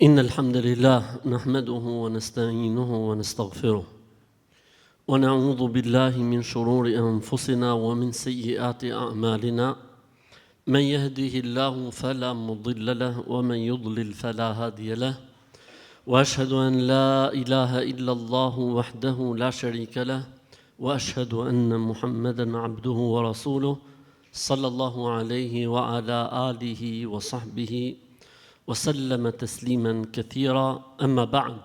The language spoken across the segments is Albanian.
إن الحمد لله نحمده ونستعينه ونستغفره ونعوذ بالله من شرور أنفسنا ومن سيئات أعمالنا من يهده الله فلا مضل له ومن يضلل فلا هادي له وأشهد أن لا إله إلا الله وحده لا شريك له وأشهد أن محمدا عبده ورسوله صلى الله عليه وعلى آله وصحبه وسلم تسليما كثيرا أما بعد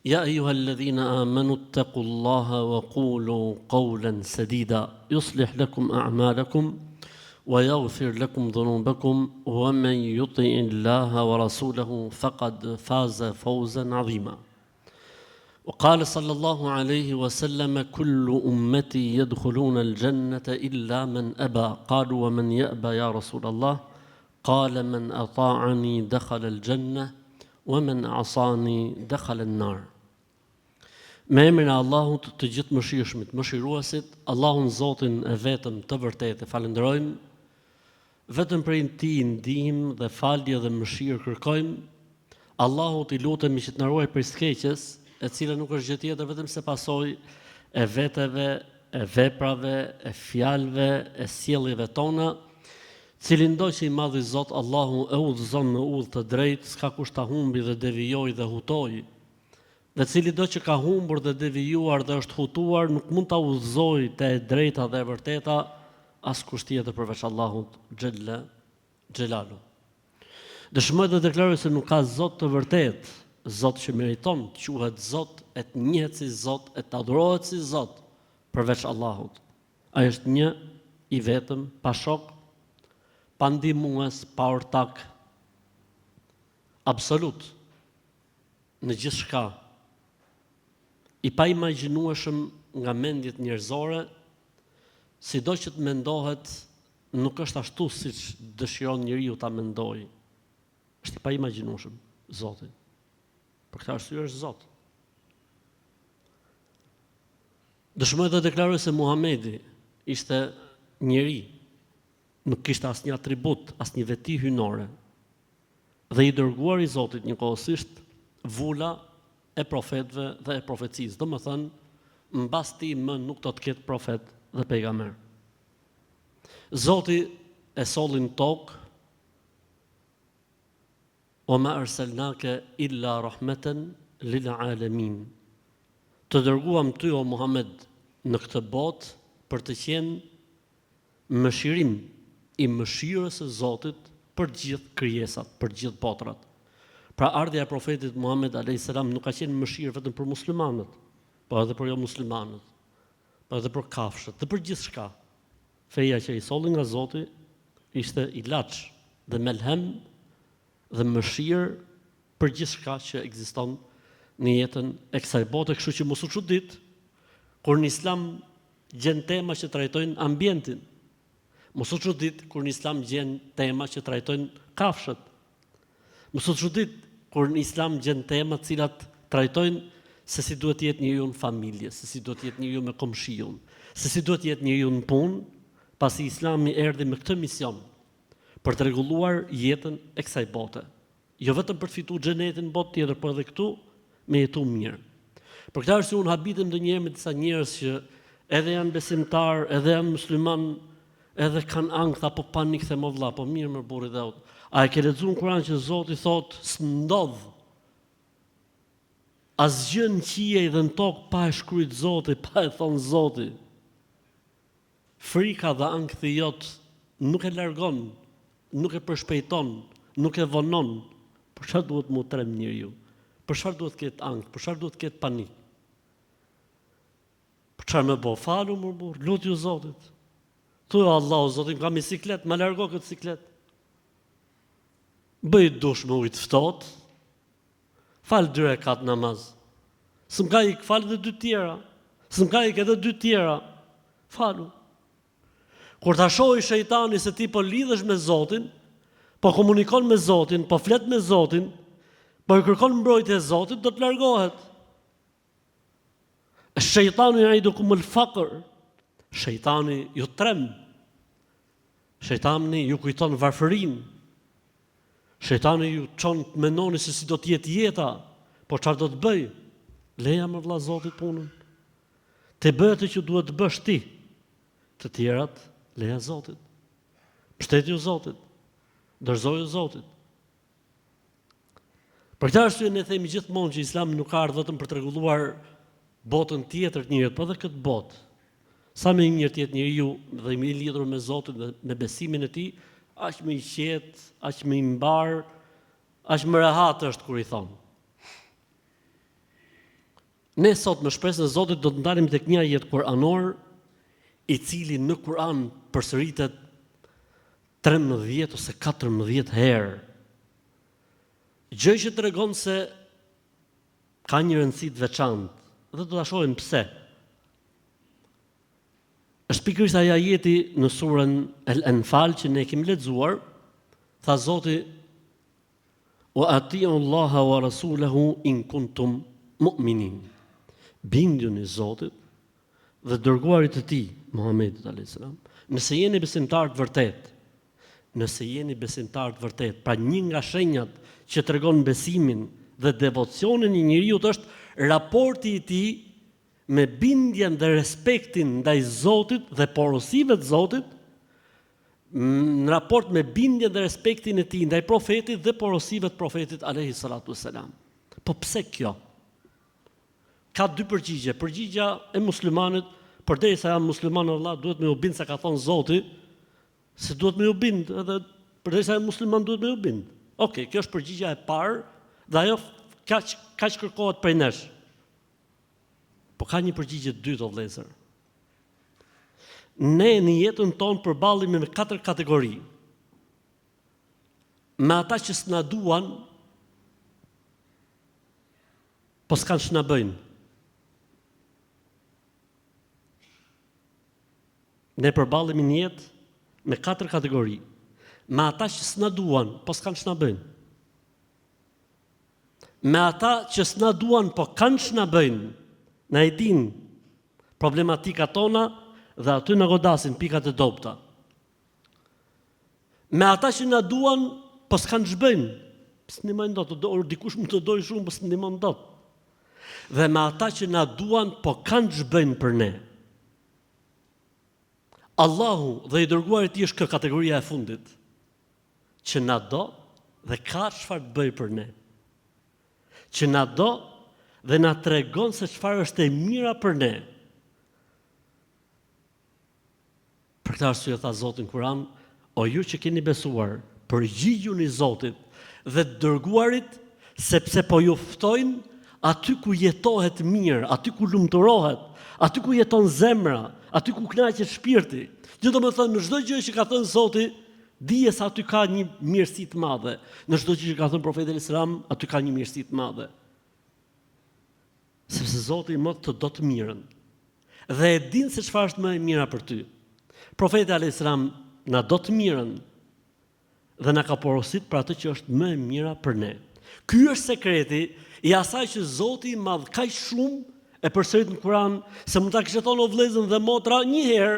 يا أيها الذين آمنوا اتقوا الله وقولوا قولا سديدا يصلح لكم أعمالكم ويغفر لكم ذنوبكم ومن يطع الله ورسوله فقد فاز فوزا عظيما وقال صلى الله عليه وسلم كل أمتي يدخلون الجنة إلا من أبى قالوا ومن يأبى يا رسول الله قال من أطاعني دخل الجنة ومن عصاني دخل النار. Me emrin e Allahut të gjithë mëshirshmit, mëshiruesit, Allahun Zotin e vetëm të vërtetë falenderojmë, vetëm prej tij ndihmë dhe falje dhe mëshirë kërkojmë. Allahut i lutemi që të na ruaj prej skeqjes, e cila nuk është gjë tjetër vetëm se pasojë e veteve, e veprave, e fjalëve, e sjelljeve tona. Cilin do që i madhi Zot Allahu e udhëzon në udhë të drejtë, s'ka kush ta humbi dhe devijoj dhe hutoj. Dhe cili do që ka humbur dhe devijuar dhe është hutuar, nuk mund ta udhëzoj te e drejta dhe e vërteta as kush tjetër përveç Allahut xhella xhelalu. Dëshmoj dhe deklaroj se nuk ka Zot të vërtetë, Zot që meriton të quhet Zot, e të njihet si Zot, e të adhurohet si Zot përveç Allahut. Ai është një i vetëm, pa shok, pa ndihmues, pa ortak, absolut, në gjithë shka, i pa imagjinueshëm nga mendjet njerëzore, sido që të mendohet, nuk është ashtu siç dëshiron njeriu ta mendojë. Është i pa imagjinueshëm, Zoti. Për këtë arsye është Zot. Dëshmoj dhe deklaroj se Muhamedi ishte njeri, nuk kishte asnjë atribut, asnjë veti hyjnore. Dhe i dërguar i Zotit njëkohësisht vula e profetëve dhe e profecisë. Domethënë, mbas tij më nuk do të ketë profet dhe pejgamber. Zoti e solli në tokë: "O ma arsalnake illa rahmatan lil alamin." Të dërguam ty o Muhammed në këtë botë për të qenë mëshirim i mëshirës së Zotit për gjithë krijesat, për gjithë botrat. Pra ardhja e profetit Muhammed a.s. nuk ka qenë mëshirë vetëm për muslimanët, por edhe për jo muslimanët, por edhe për kafshët, dhe për gjithë shka. Feja që i solli nga Zoti ishte ilaç dhe melhem dhe mëshirë për gjithë shka që ekziston në jetën e kësaj bote, kështu që mos u çudit kur në Islam gjen tema që trajtojnë ambientin. Mos u çudit kur në Islam gjen tema që trajtojnë kafshët. Mos u çudit kur në Islam gjen tema të cilat trajtojnë se si duhet të jetë njeriu në familje, se si duhet të jetë njeriu me komshiun, se si duhet të jetë njeriu në punë, pasi Islami erdhi me këtë mision për të rregulluar jetën e kësaj bote. Jo vetëm për të fituar xhenetin në botë tjetër, por edhe këtu me jetu mirë. Për këtë arsye unë habitem ndonjëherë me disa njerëz që edhe janë besimtar, edhe janë musliman, edhe kanë ankth apo panik, them o vlla, po mirë më burri dhe aut. A e ke lexuar në Kur'an që Zoti thotë s'ndodh asgjë në qiej dhe në tokë pa e shkruajt Zoti, pa e thënë Zoti. Frika dhe ankthi jot nuk e largon, nuk e përshpejton, nuk e vonon. Për çfarë duhet mu trem njeriu? Për çfarë duhet ketë ankth? Për çfarë duhet ketë panik? Për çfarë më bë falu më burr? Lutju Zotit. Thuaj Allahu, Zoti më ka me siklet, më largo këtë siklet. Bëj dush me ujë të ftohtë. Fal 2 rekat namaz. S'm ka ik fal edhe 2 tjera. S'm ka ik edhe 2 tjera. Falu. Kur ta shohë shejtani se ti po lidhesh me Zotin, po komunikon me Zotin, po flet me Zotin, po i kërkon mbrojtje e Zotit, do të largohet. Shejtani ya'idukumul faqr. Shejtani ju trem. Shejtani ju kujton varfërinë. Shejtani ju çon të mendoni se si do të jetë jeta, po çfarë do të bëj? Leja më vëlla Zotit punën. Të bëj atë që duhet të bësh ti. Të tjerat leja Zotit. Mbështetju Zotit. Dorëzoju Zotit. Për këtë arsye ne themi gjithmonë që Islami nuk ka ardhur vetëm për të rregulluar botën tjetër të njerëzit, por edhe këtë botë. Sa më i mirë të jetë njeriu dhe i lidhur me Zotin dhe me besimin e tij, aq më i qetë, aq më i mbar, aq më rehat është kur i thon. Ne sot me shpresën e Zotit do të ndalemi tek një ajet kuranor i cili në Kur'an përsëritet 13 ose 14 herë. Gjë që tregon se ka një rëndësi të veçantë dhe do ta shohim pse. Është pikërisht ai ajeti në surën Al-Anfal që ne kemi lexuar, tha Zoti: "Wa atiu Allaha wa rasulahu in kuntum mu'minin." Binduni Zotit dhe dërguarit të tij, Muhamedit alayhis salam, nëse jeni besimtar të vërtet. Nëse jeni besimtar të vërtet, pra një nga shenjat që tregon besimin dhe devocionin e njeriu është raporti i tij me bindjen dhe respektin ndaj Zotit dhe porosive të Zotit, në raport me bindjen dhe respektin e tij ndaj profetit dhe porosive të profetit alayhi salatu wassalam. Po pse kjo? Ka dy përgjigje. Përgjigja e muslimanit, përderisa jam musliman Allah, duhet me u bind se ka thonë Zoti, se duhet me u bind, edhe përderisa jam musliman duhet me u bind. Okej, kjo është përgjigja e parë, dhe ajo kaq kërkohet prej nesh. Po ka një përgjigje të dytë, o vëllezër. Ne në jetën tonë përballemi me 4 kategori. Me ata që s'na duan, po s'kan ç'na bëjnë. Ne përballemi në jetë me 4 kategori. Me ata që s'na duan, po s'kan ç'na bëjnë. Me ata që s'na duan, po kanë ç'na bëjnë. Na e din problematikat tona dhe aty na godasin pikat e dobta. Me ata që na duan, po s'kan ç'bëjnë. S'ndihmojnë dot, dikush më të dojë shumë, po s'ndihmon dot. Dhe me ata që na duan, po kanë ç'bëjnë për ne. Allahu dhe i dërguari i tij është kjo kategoria e fundit, që na do dhe ka çfarë të bëjë për ne. Që na do dhe na tregon se çfarë është e mira për ne. Për këtë arsye tha Zoti në Kur'an: "O ju që keni besuar, përgjigjuni Zotit dhe të dërguarit, sepse po ju ftojnë aty ku jetohet mirë, aty ku lumturohet, aty ku jeton zemra, aty ku kënaqet shpirti." Gjë do të thënë, në çdo gjë që ka thënë Zoti, dije se aty ka një mirësi të madhe. Në çdo gjë që ka thënë profeti alayhis salam, aty ka një mirësi të madhe. Sepse Zoti më të do të mirën. Dhe e din se çfarë është më e mira për ty. Profeti alayhis salam na do të mirën dhe na ka porosit për atë që është më e mira për ne. Ky është sekreti i asaj që Zoti i Madh kaq shumë e përsërit në Kur'an, se mund ta kishte thonë o vëllezër dhe motra një herë,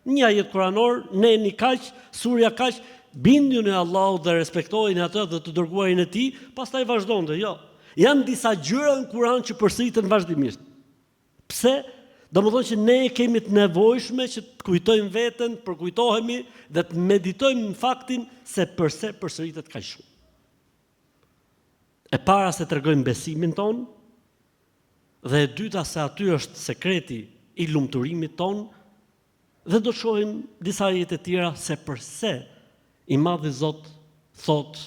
një ajet kuranor, ne një kaq, surja kaq, bindjuni Allahut dhe respektojeni atë dhe të dërguarin e tij, pastaj vazhdonte. Jo. Janë disa gjëra në Kur'an që përsëriten vazhdimisht. Pse? Domethënë që ne kemi të nevojshme që të kujtojmë veten, përkujtohemi dhe të meditojmë në faktin se pse përsëritet kaq shumë. E para se tregojmë besimin ton, dhe e dyta se aty është sekreti i lumturimit ton, dhe do të shohim disa ajete tjera se përse i Madhi Zot thot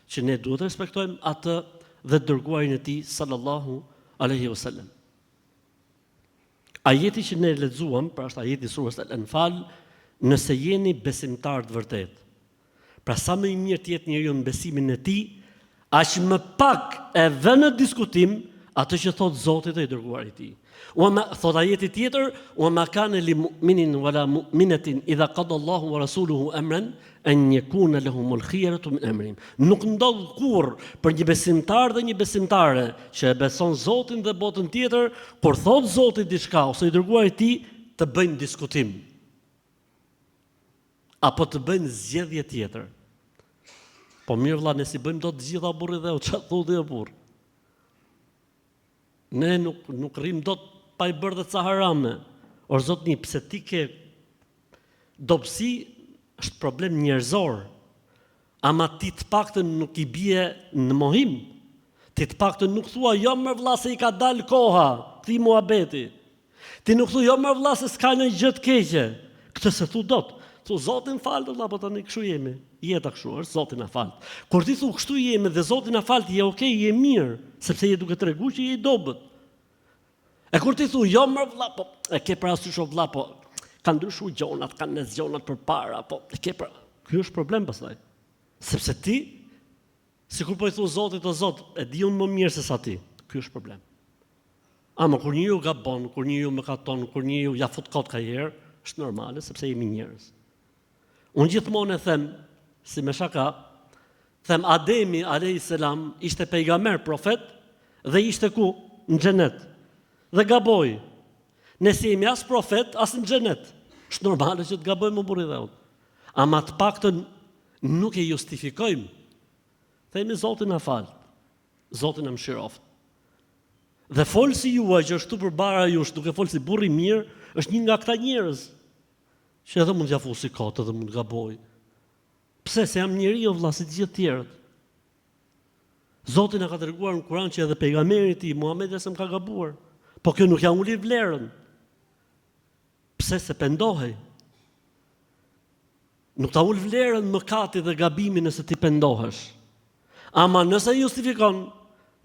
që ne duhet të respektojmë atë dhe dërguarin e tij sallallahu alaihi wasallam. Ajeti që ne lexuam, pra është ajeti i surës Al-Anfal, nëse jeni besimtar të vërtet. Pra sa më i mirë të jetë njeriu në besimin e tij, aq më pak e vën në diskutim atë që thot Zoti dhe i dërguari i tij. Thot ajeti tjetër: "Wa ma kana li mu'minin wala mu'minatin idha qada Allahu wa rasuluhu amran an yakuna lahumul khiyaratu min amrihim." Nuk ndodh kurrë për një besimtar dhe një besimtare që e beson Zotin dhe botën tjetër, por thot Zoti diçka ose i dërguari i tij, të bëjnë diskutim apo të bëjnë zgjedhje tjetër. Po mirë vëlla, ne si bëjmë do të gjitha burri dhe o çfarë thotë e burr. Ne nuk rrim dot pa i bërë dhe ca harame. Or zotni, pse ti ke dobësi është problem njerëzor. Ama ti të paktën nuk i bie në mohim. Ti të paktën nuk thua jo më vëlla se i ka dalë koha, ti muhabeti. Ti nuk thua jo më vëlla se s'ka në gjë të keqe. Këtë se thu dot. Thu Zotin fal vëlla, po tani kështu jemi. Jeta kështu është, Zoti na fal. Kur ti thu kështu jemi dhe Zoti na fal, je okay, je mirë, sepse je duke treguar që je i dobët. E kur ti thu jo më vëlla, po e ke parasysh vëlla, po kanë ndryshuar gjonat, kanë nes gjonat përpara, po e ke para. Ky është problem pastaj. Sepse ti, sikur po i thu Zotit o Zot, e di unë më mirë se sa ti. Ky është problem. Ama kur njeriu gabon, kur njeriu mëkaton, kur njeriu ja fut kot ka herë, është normale sepse jemi njerëz. Unë gjithmonë e them, si me shaka, them Ademi a.s. ishte pejgamber, profet, dhe ishte ku? Në xhenet. Dhe gaboi. Ne si jemi as profet, as në xhenet. Është normale që të gabojmë burri dhe unë. Ama të paktën nuk e justifikojmë. Themi Zotin na fal. Zotin na mëshiroft. Dhe folsi juaj që është këtu përbara jush, duke folë si burri mirë, është një nga këta njerëz që edhe mund t'ja fusi kot, edhe mund gaboj. Pse? Se jam njeriu vëlla si të gjithë tjerët. Zoti na ka treguar në Kur'an që edhe pejgamberi i tij, Muhamedi s'm ka gabuar. Po kjo nuk ja uli vlerën. Pse? Se pendohej. Nuk ta ul vlerën mëkati dhe gabimi nëse ti pendohesh. Ama nëse justifikon,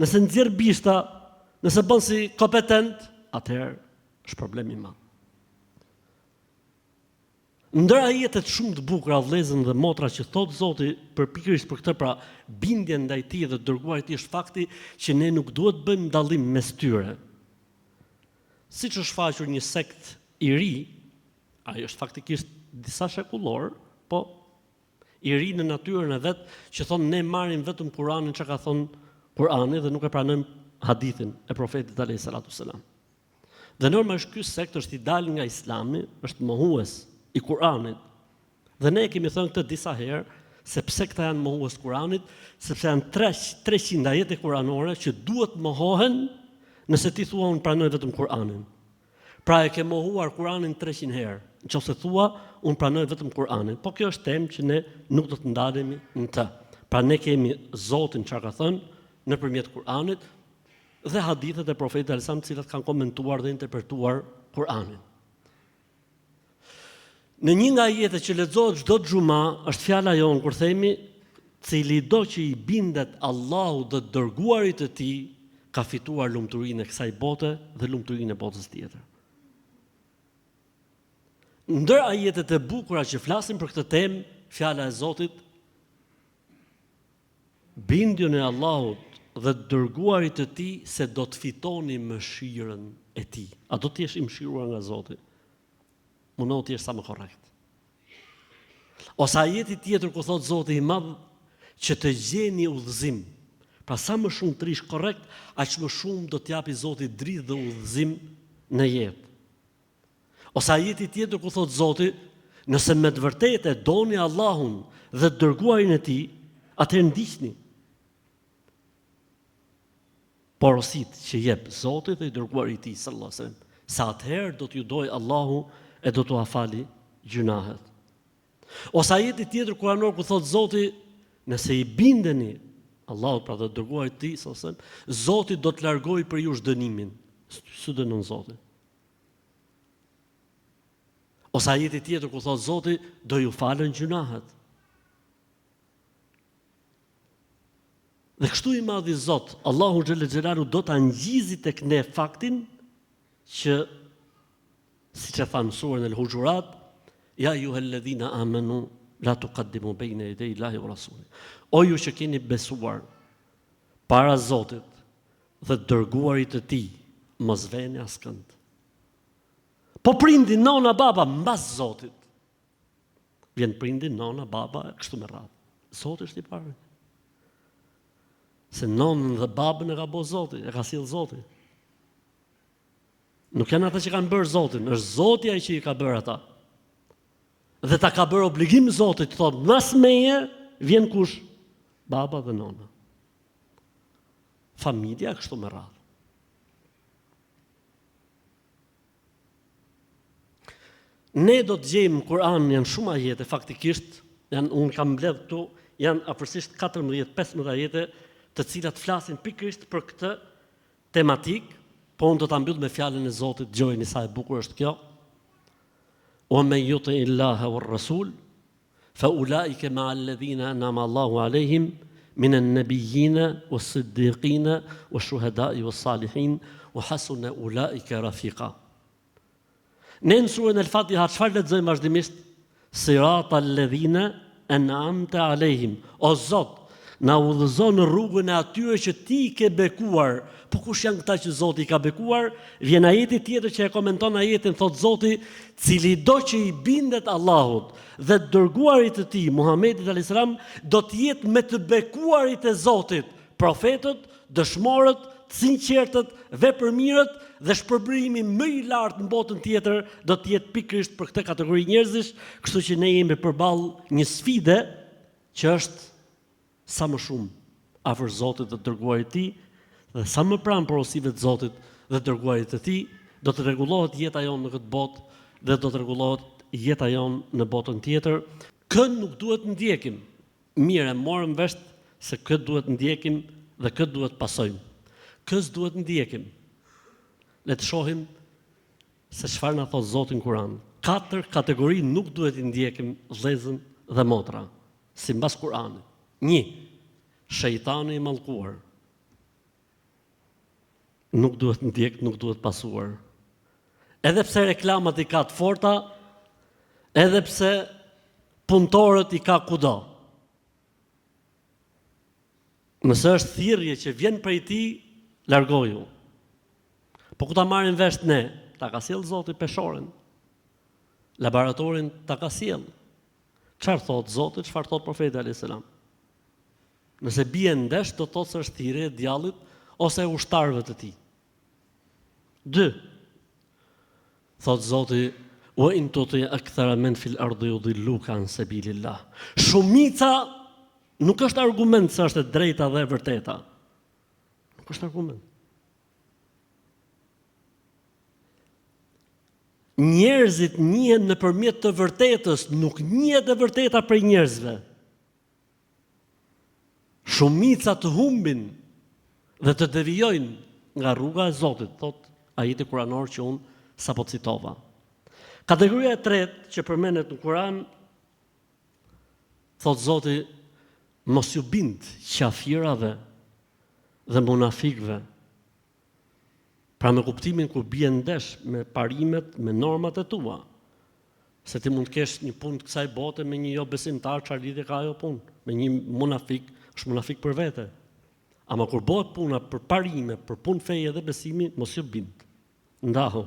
nëse nxjerr bishta, nëse bën si kompetent, atëherë është problem i madh. Ndër ajetet shumë të bukura vëllezër dhe motra që thot Zoti pikërisht për këtë, pra bindjen ndaj tij dhe dërguarit i tij, është fakti që ne nuk duhet bëjmë dallim mes tyre. Siç është shfaqur një sekt i ri, ajo është faktikisht disa shekullor, po i ri në natyrën e vet, që thonë ne marrim vetëm Kur'anin çka ka thonë Kur'ani dhe nuk e pranojmë hadithin e profetit alayhi salatu sallam. Dhe normalisht ky sekt është i dalë nga Islami, është mohues i Kur'anit. Dhe ne kemi thënë këtë disa herë, se pse këta janë mohues Kur'anit, sepse janë 300 ajete kuranore që duhet mohohen nëse ti thua unë pranoj vetëm Kur'anin. Pra e ke mohuar Kur'anin 300 herë, nëse thua unë pranoj vetëm Kur'anin. Po kjo është temë që ne nuk do të ndalemi në të. Pra ne kemi Zotin çka ka thënë nëpërmjet Kur'anit dhe hadithet e profetit Alsam, të cilat kanë komentuar dhe interpretuar Kur'anin. Në një nga ajetet që lexohet çdo xhuma është fjala jon kur themi cili do që i bindet Allahut dhe dërguarit të tij ka fituar lumturinë e kësaj bote dhe lumturinë e botës tjetër. Ndër ajetet e bukura që flasin për këtë temë, fjala e Zotit, bindjen e Allahut dhe dërguarit të tij se do të fitoni mëshirën e tij. A do të jesh i mëshiruar nga Zoti? Mundohu të jesh sa më korrekt. Ose ajeti tjetër ku thot Zoti i Madh që të gjeni udhëzim. Pra sa më shumë të rish korrekt, aq më shumë do t'japi Zoti dritë dhe udhëzim në jetë. Ose ajeti tjetër ku thot Zoti, nëse me të vërtetë doni Allahun dhe dërguarin e tij, atëherë ndiqni porosit që jep Zoti dhe i dërguari i tij sallallahu alajhi wasallam. Sa atëherë do t'ju doj Allahu e do t'u afali gjunahet. Ose ajeti tjetër kuranor ku thot Zoti, nëse i bindeni Allahut pra dhe dërguarit të tij sallallahu alajhi wasallam, Zoti do të largojë për ju dënimin. S'u dënon Zoti. Ose ajeti tjetër ku thot Zoti, do ju falen gjunahet. Dhe kështu i madhi Zot, Allahu xhelle xhelalu do ta ngjizë tek ne faktin që siç e thanë surën El-Hujurat, ja ayyuhalladhina amanu la tuqaddimu bayna yaday Allahi wa rasuli. O ju që keni besuar para Zotit dhe dërguarit të tij, mos veni askënd. Po prindi nona baba mbas Zotit. Vjen prindi nona baba kështu me radhë. Zoti është i parë. Se nonën dhe babën e ka bërë Zoti, e ka sjell Zoti. Nuk janë ata që kanë bërë Zotin, është Zoti ai që i ka bërë ata. Dhe ta ka bërë obligim Zotit, thotë, mas meje vjen kush? baba dhe nona. Familja kështu me radhë. Ne do të gjejmë në Kur'an janë shumë ajete, faktikisht, unë kam mbledh këtu, janë afërsisht 14-15 ajete të cilat flasin pikërisht për këtë tematik, po unë do ta mbyll me fjalën e Zotit, dëgjojeni sa e bukur është kjo. O me yuti illaha war rasul, fa ulaika ma alladhina an'ama Allahu alehim min an-nabiyyina was-siddiqina wash-shuhada'i was-salihin wa hasuna ulaika rafiqa. Ne në surën El-Fatiha çfarë lexojmë vazhdimisht? Sirata alladhina an'amta alehim. O Zot, na udhëzon në rrugën e atyre që ti ke bekuar. Po kush janë këta që Zoti i ka bekuar? Vjen ajeti tjetër që e komenton ajetin, thot Zoti, cili do që i bindet Allahut dhe të dërguarit të tij, Muhamedit alayhis salam, do të jetë me të bekuarit e Zotit, profetët, dëshmorët, të sinqertët, vepërmirët dhe shpërblimi më i lartë në botën tjetër do të jetë pikërisht për këtë kategori njerëzish, kështu që ne jemi përballë një sfide që është sa më shumë afër Zotit dhe dërguarit të tij, dhe sa më pranë porosive të Zotit dhe dërguarit të tij, do të rregullohet jeta jonë në këtë botë dhe do të rregullohet jeta jonë në botën tjetër. Kë nuk duhet ndjekim. Mirë, morëm vesh se kë duhet ndjekim dhe kë duhet pasojmë. Kës duhet ndjekim. Le të shohim se çfarë na thot Zoti në Kur'an. 4 kategori nuk duhet i ndjekim vëllezër dhe motra, sipas Kur'anit. 1. Shejtani i mallkuar. Nuk duhet ndjek, nuk duhet pasuar. Edhe pse reklamat i ka të forta, edhe pse punëtorët i ka kudo. Nëse është thirrje që vjen prej tij, largoju. Po ku ta marrin vesh ne? Ta ka sjell Zoti peshoren. Laboratorin ta ka sjell. Çfarë thot Zoti, çfarë thot profeti alayhis salam? Nëse bie ndesh, do të thotë se është thirrje e djallit ose e ushtarëve të tij. 2. Thot Zoti, wa in tuti akthara men fil ardi yudilluka an sabilillah. Shumica nuk është argument se është e drejta dhe e vërteta. Nuk është argument. Njerëzit njihen nëpërmjet të vërtetës, nuk njihet e vërteta prej njerëzve. Shumica të humbin dhe të devijojnë nga rruga e Zotit, thot ajeti kuranor që unë sapo citova. Kategoria e tretë që përmendet në Kur'an, thot Zoti, mos ju bind qafirave dhe munafikëve. Pra me kuptimin kur bie ndesh me parimet, me normat e tua. Se ti mund të kesh një punë të kësaj bote me një jo besimtar, çfarë lidhje ka ajo punë? Me një munafik, është munafik për vete. Ama kur bëhet puna për parime, për punë feje dhe besimi, mos ju bind. Ndahu.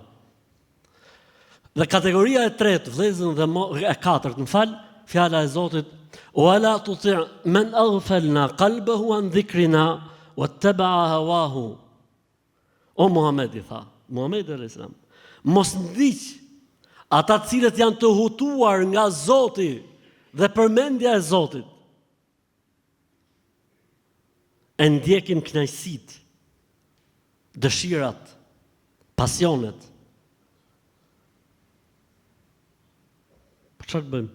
Dhe kategoria e tretë, vëllezër dhe e katërt, më fal, fjala e Zotit, wala tuti' man aghfalna qalbahu an dhikrina wattaba'a hawahu. O Muhammed i tha, Muhammed alayhis salam, mos ndiq ata të cilët janë të hutuar nga Zoti dhe përmendja e Zotit. E ndjekin kënaqësitë, dëshirat, pasionet. Çfarë të bëjmë?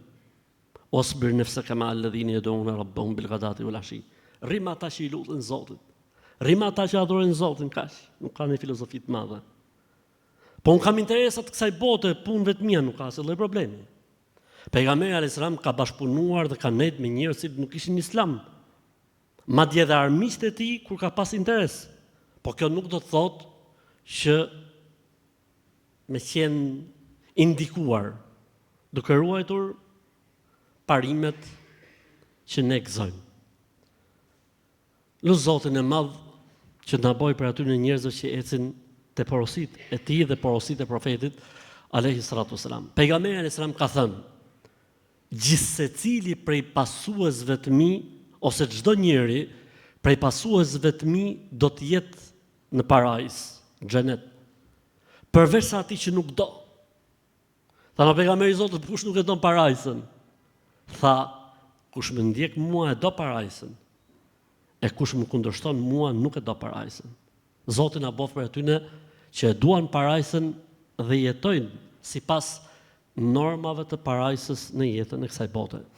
Osbir nafsaka ma alladhina yad'una rabbahum bil ghadati wal ashi. Rrim ata që i lutën Zotit. Rrim ata që adhurojnë Zotin, kaq. Nuk ka një filozofi të madhe. Po unë kam interesa të kësaj bote, punëve të mia nuk ka asnjë problemi. Pejgamberi alayhis salam ka bashkëpunuar dhe ka nejt me njerëz që nuk ishin islam. Madje edhe armiqtë e tij kur ka pas interes. Po kjo nuk do të thotë që me qenë indikuar duke ruajtur parimet që ne gëzojmë. Lut Zotin e Madh që na bëj për aty në njerëzve që ecin te porositë e tij dhe porositë e profetit alayhi salatu wasalam. Pejgamberi alayhis salam ka thënë: gjithsecili prej pasuesve të mi ose çdo njeri prej pasuesve të mi do të jetë në parajs, në xhenet. Përveç sa atij që nuk do. Tha në pejgamberi i Zotit, kush nuk e don parajsën? Tha, kush më ndjek mua e do parajsën. E kush më kundërshton mua nuk e do parajsën. Zoti na bof për atyne që e duan parajsën dhe jetojnë sipas normave të parajsës në jetën e kësaj bote.